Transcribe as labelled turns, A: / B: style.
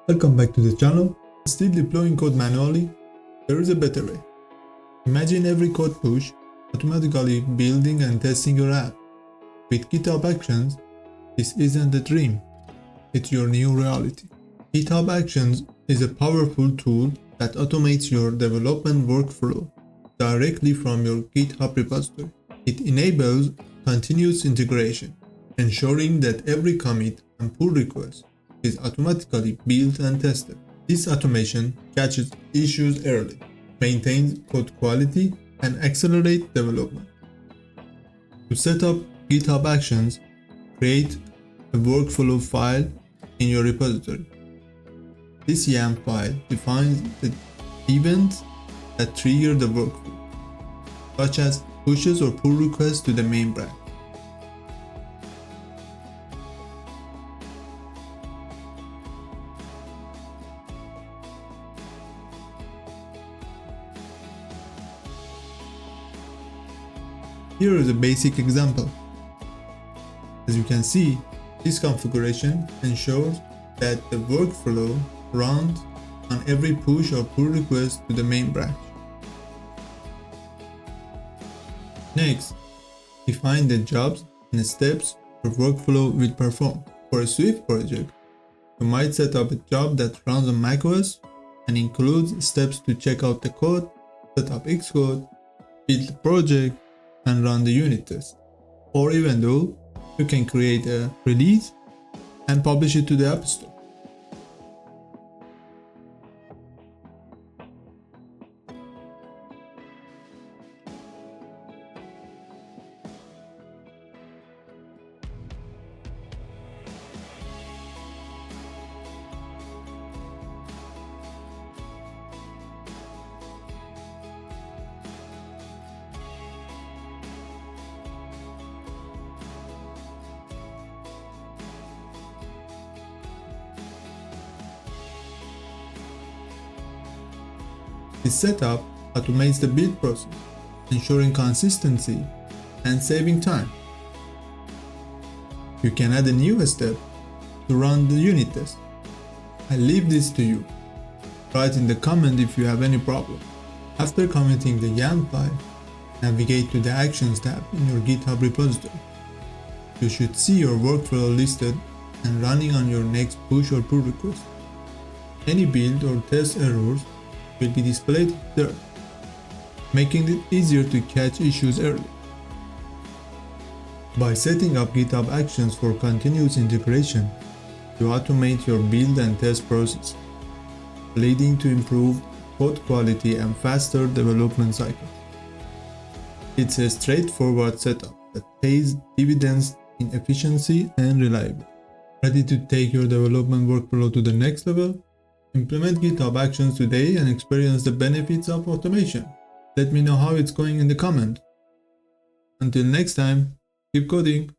A: Welcome back to the channel. Still deploying code manually? There is a better way. Imagine every code push automatically building and testing your app. With GitHub Actions, this isn't a dream, it's your new reality. GitHub Actions is a powerful tool that automates your development workflow directly from your GitHub repository. It enables continuous integration, ensuring that every commit and pull request is automatically built and tested. This automation catches issues early, maintains code quality, and accelerates development. To set up GitHub Actions, create a workflow file in your repository. This YAML file defines the events that trigger the workflow, such as pushes or pull requests to the main branch. Here is a basic example. As you can see, this configuration ensures that the workflow runs on every push or pull request to the main branch. Next, define the jobs and steps your workflow will perform. For a Swift project, you might set up a job that runs on macOS and includes steps to check out the code, set up Xcode, build the project, and run the unit test. Or even though you can create a release and publish it to the App Store. This setup automates the build process, ensuring consistency and saving time. You can add a new step to run the unit test. I leave this to you. Write in the comment if you have any problem. After committing the YAML file, navigate to the Actions tab in your GitHub repository. You should see your workflow listed and running on your next push or pull request. Any build or test errors will be displayed there, making it easier to catch issues early. By setting up GitHub Actions for continuous integration, you automate your build and test process, leading to improved code quality and faster development cycles. It's a straightforward setup that pays dividends in efficiency and reliability. Ready to take your development workflow to the next level? Implement GitHub Actions today and experience the benefits of automation. Let me know how it's going in the comment. Until next time, keep coding.